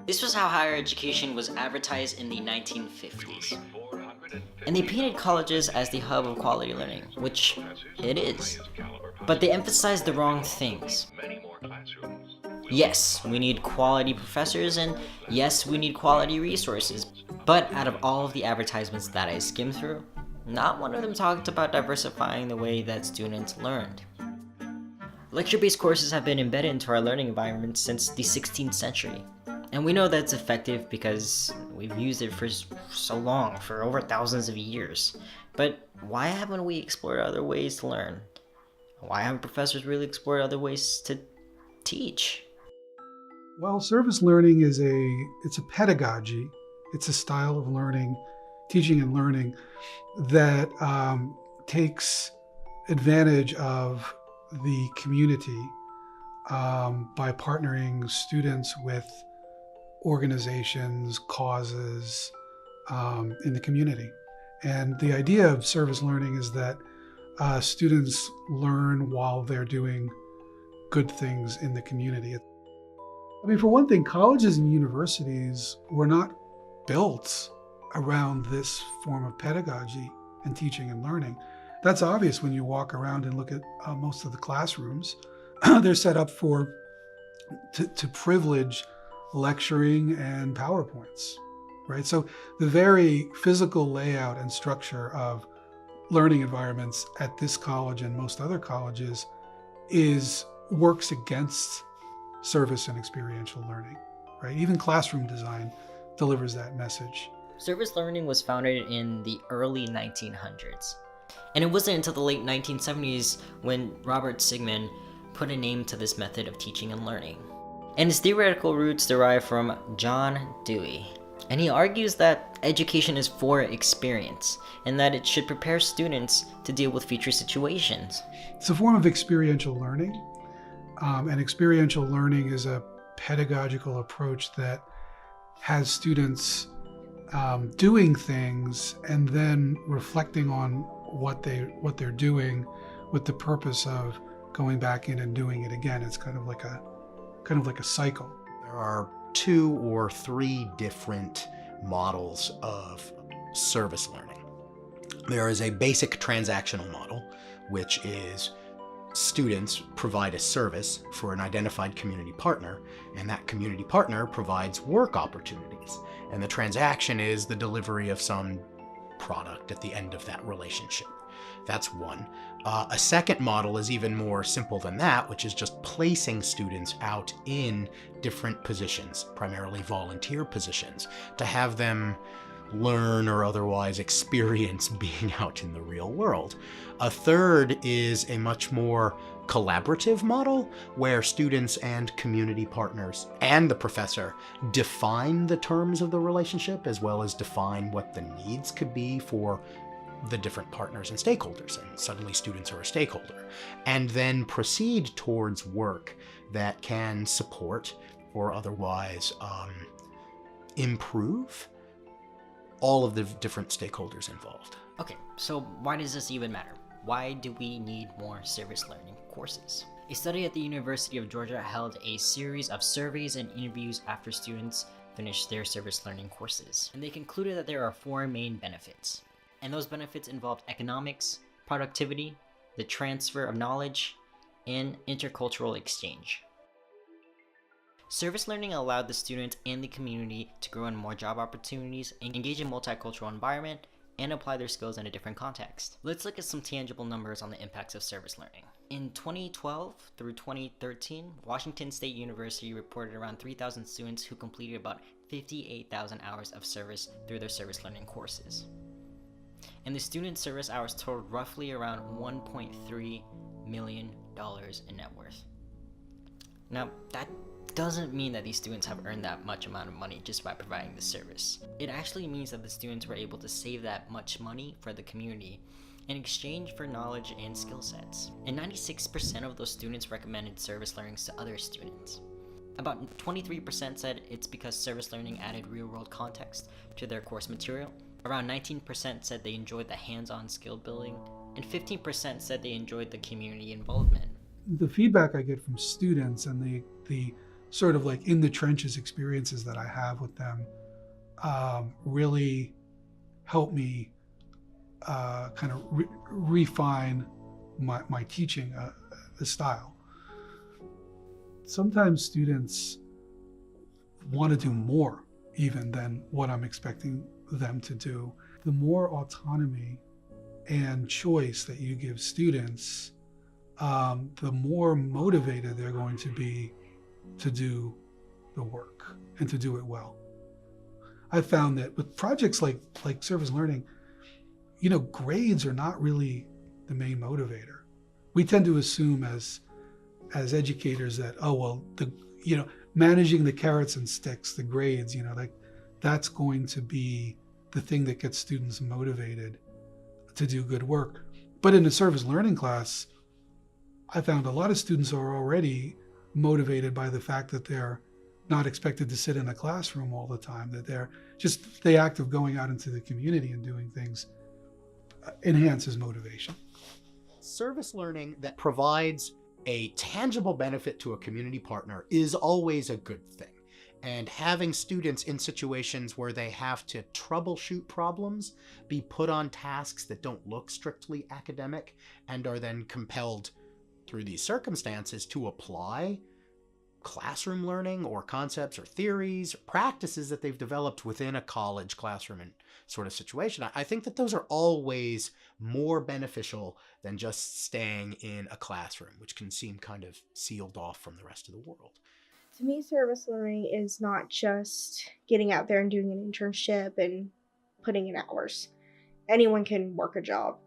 This was how higher education was advertised in the 1950s. And they painted colleges as the hub of quality learning, which it is. But they emphasized the wrong things. Yes, we need quality professors, and yes, we need quality resources. But out of all of the advertisements that I skimmed through, not one of them talked about diversifying the way that students learned. Lecture-based courses have been embedded into our learning environment since the 16th century. And we know that it's effective because we've used it for so long, for over thousands of years. But why haven't we explored other ways to learn? Why haven't professors really explored other ways to teach? Well, service learning is a pedagogy. It's a style of learning, teaching and learning that takes advantage of the community by partnering students with organizations, causes in the community. And the idea of service learning is that students learn while they're doing good things in the community. I mean, for one thing, colleges and universities were not built around this form of pedagogy and teaching and learning. That's obvious when you walk around and look at most of the classrooms. They're set up to privilege lecturing and PowerPoints, right? So the very physical layout and structure of learning environments at this college and most other colleges works against service and experiential learning, right? Even classroom design delivers that message. Service learning was founded in the early 1900s. And it wasn't until the late 1970s when Robert Sigmund put a name to this method of teaching and learning. And its theoretical roots derive from John Dewey. And he argues that education is for experience, and that it should prepare students to deal with future situations. It's a form of experiential learning, and experiential learning is a pedagogical approach that has students doing things and then reflecting on what they're doing with the purpose of going back in and doing it again. It's kind of like a cycle. There are 2 or 3 different models of service learning. There is a basic transactional model, which is students provide a service for an identified community partner, and that community partner provides work opportunities. And the transaction is the delivery of some product at the end of that relationship. That's one. A second model is even more simple than that, which is just placing students out in different positions, primarily volunteer positions, to have them learn or otherwise experience being out in the real world. A third is a much more collaborative model where students and community partners and the professor define the terms of the relationship as well as define what the needs could be for the different partners and stakeholders, and suddenly students are a stakeholder, and then proceed towards work that can support or otherwise improve all of the different stakeholders involved. Okay, so why does this even matter? Why do we need more service learning courses? A study at the University of Georgia held a series of surveys and interviews after students finished their service learning courses, and they concluded that there are 4 main benefits. And those benefits involved economics, productivity, the transfer of knowledge, and intercultural exchange. Service learning allowed the students and the community to grow in more job opportunities, engage in multicultural environment, and apply their skills in a different context. Let's look at some tangible numbers on the impacts of service learning. In 2012 through 2013, Washington State University reported around 3,000 students who completed about 58,000 hours of service through their service learning courses. And the student service hours totaled roughly around $1.3 million in net worth. Now, that doesn't mean that these students have earned that much amount of money just by providing the service. It actually means that the students were able to save that much money for the community in exchange for knowledge and skill sets. And 96% of those students recommended service learning to other students. About 23% said it's because service learning added real-world context to their course material. Around 19% said they enjoyed the hands-on skill building, and 15% said they enjoyed the community involvement. The feedback I get from students and the sort of like in the trenches experiences that I have with them really help me kind of refine my teaching style. Sometimes students want to do more even than what I'm expecting them to do. The more autonomy and choice that you give students, the more motivated they're going to be to do the work and to do it well. I've found that with projects like service learning, grades are not really the main motivator. We tend to assume as educators that, managing the carrots and sticks, the grades, that's going to be the thing that gets students motivated to do good work. But in a service learning class, I found a lot of students are already motivated by the fact that they're not expected to sit in a classroom all the time, that they're just the act of going out into the community and doing things enhances motivation. Service learning that provides a tangible benefit to a community partner is always a good thing. And having students in situations where they have to troubleshoot problems, be put on tasks that don't look strictly academic, and are then compelled through these circumstances to apply classroom learning or concepts or theories or practices that they've developed within a college classroom and sort of situation. I think that those are always more beneficial than just staying in a classroom, which can seem kind of sealed off from the rest of the world. To me, service learning is not just getting out there and doing an internship and putting in hours. Anyone can work a job.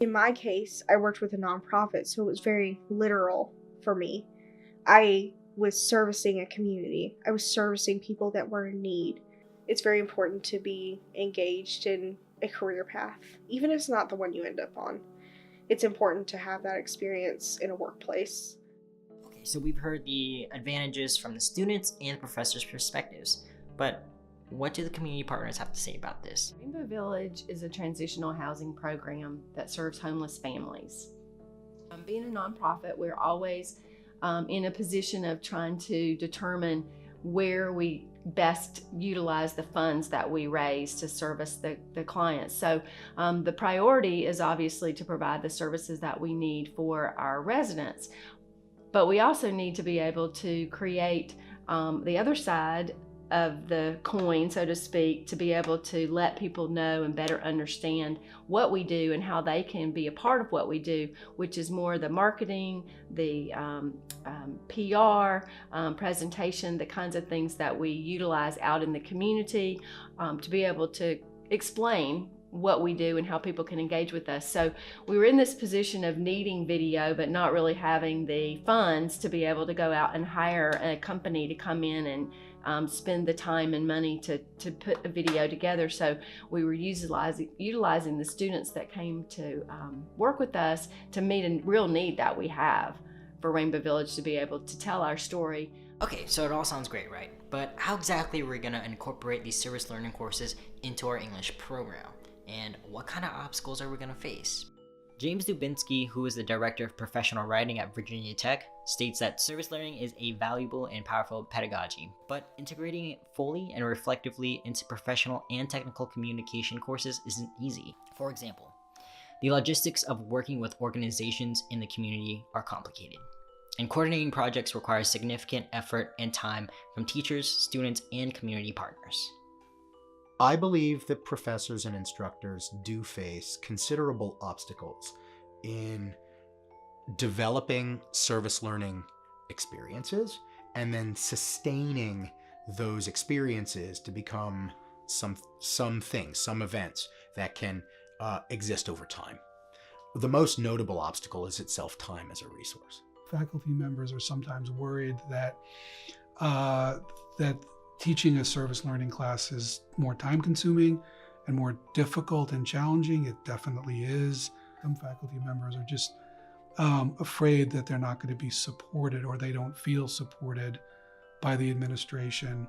In my case, I worked with a nonprofit, so it was very literal for me. I was servicing a community. I was servicing people that were in need. It's very important to be engaged in a career path, even if it's not the one you end up on. It's important to have that experience in a workplace. Okay, so we've heard the advantages from the students and the professors' perspectives, but what do the community partners have to say about this? Rainbow Village is a transitional housing program that serves homeless families. Being a nonprofit, we're always in a position of trying to determine where we best utilize the funds that we raise to service the clients. So the priority is obviously to provide the services that we need for our residents, but we also need to be able to create the other side of the coin, so to speak, to be able to let people know and better understand what we do and how they can be a part of what we do, which is more the marketing, the PR, presentation, the kinds of things that we utilize out in the community to be able to explain what we do and how people can engage with us. So we were in this position of needing video, but not really having the funds to be able to go out and hire a company to come in and spend the time and money to put a video together. So we were utilizing the students that came to work with us to meet a real need that we have for Rainbow Village to be able to tell our story. Okay, so it all sounds great, right? But how exactly are we going to incorporate these service learning courses into our English program? And what kind of obstacles are we going to face? James Dubinsky, who is the Director of Professional Writing at Virginia Tech, states that service learning is a valuable and powerful pedagogy, but integrating it fully and reflectively into professional and technical communication courses isn't easy. For example, the logistics of working with organizations in the community are complicated, and coordinating projects requires significant effort and time from teachers, students, and community partners. I believe that professors and instructors do face considerable obstacles in developing service learning experiences and then sustaining those experiences to become some things, some events that can exist over time. The most notable obstacle is itself time as a resource. Faculty members are sometimes worried that teaching a service learning class is more time consuming and more difficult and challenging. It definitely is. Some faculty members are just afraid that they're not going to be supported or they don't feel supported by the administration.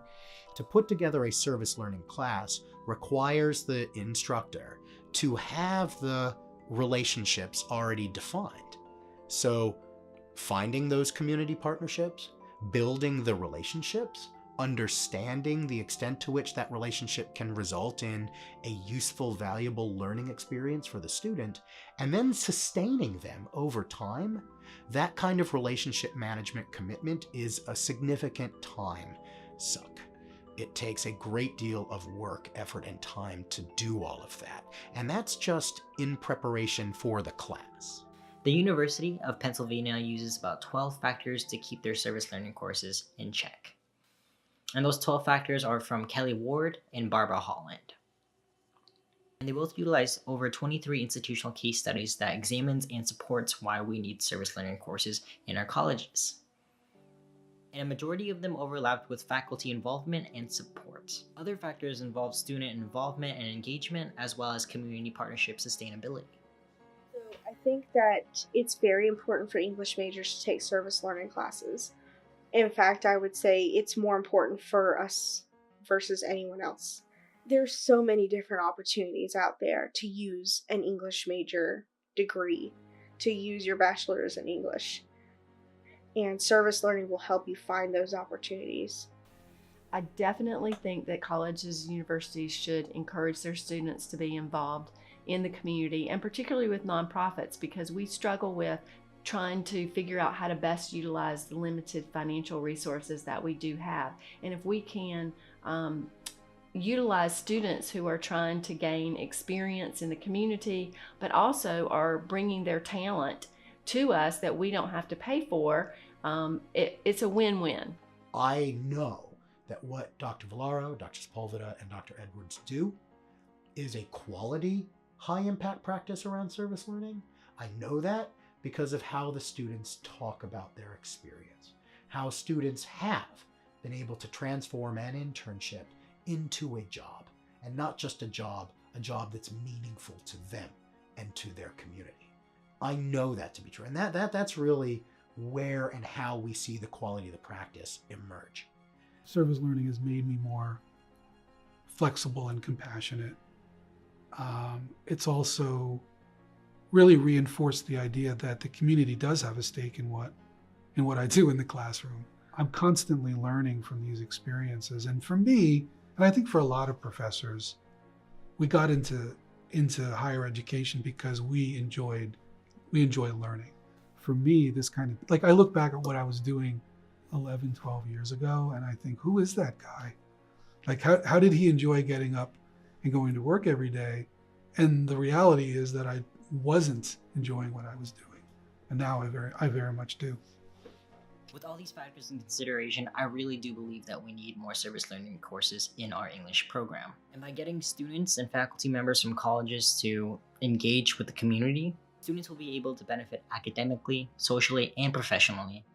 To put together a service learning class requires the instructor to have the relationships already defined. So finding those community partnerships, building the relationships, understanding the extent to which that relationship can result in a useful, valuable learning experience for the student, and then sustaining them over time, that kind of relationship management commitment is a significant time suck. It takes a great deal of work, effort, and time to do all of that. And that's just in preparation for the class. The University of Pennsylvania uses about 12 factors to keep their service learning courses in check. And those 12 factors are from Kelly Ward and Barbara Holland. And they both utilize over 23 institutional case studies that examines and supports why we need service learning courses in our colleges. And a majority of them overlapped with faculty involvement and support. Other factors involve student involvement and engagement, as well as community partnership sustainability. So I think that it's very important for English majors to take service learning classes. In fact, I would say it's more important for us versus anyone else. There's so many different opportunities out there to use an English major degree, to use your bachelor's in English. And service learning will help you find those opportunities. I definitely think that colleges and universities should encourage their students to be involved in the community, and particularly with nonprofits, because we struggle with trying to figure out how to best utilize the limited financial resources that we do have. And if we can utilize students who are trying to gain experience in the community, but also are bringing their talent to us that we don't have to pay for, it's a win-win. I know that what Dr. Villaro, Dr. Sepulveda, and Dr. Edwards do is a quality, high-impact practice around service learning. I know that because of how the students talk about their experience, how students have been able to transform an internship into a job, and not just a job that's meaningful to them and to their community. I know that to be true, and that's really where and how we see the quality of the practice emerge. Service learning has made me more flexible and compassionate. It's also really reinforced the idea that the community does have a stake in what I do in the classroom. I'm constantly learning from these experiences, and for me, and I think for a lot of professors, we got into higher education because we enjoy learning. For me, this kind of, like, I look back at what I was doing 11, 12 years ago, and I think, who is that guy? Like, how did he enjoy getting up and going to work every day? And the reality is that I wasn't enjoying what I was doing. And now I very much do. With all these factors in consideration, I really do believe that we need more service learning courses in our English program. And by getting students and faculty members from colleges to engage with the community, students will be able to benefit academically, socially, and professionally,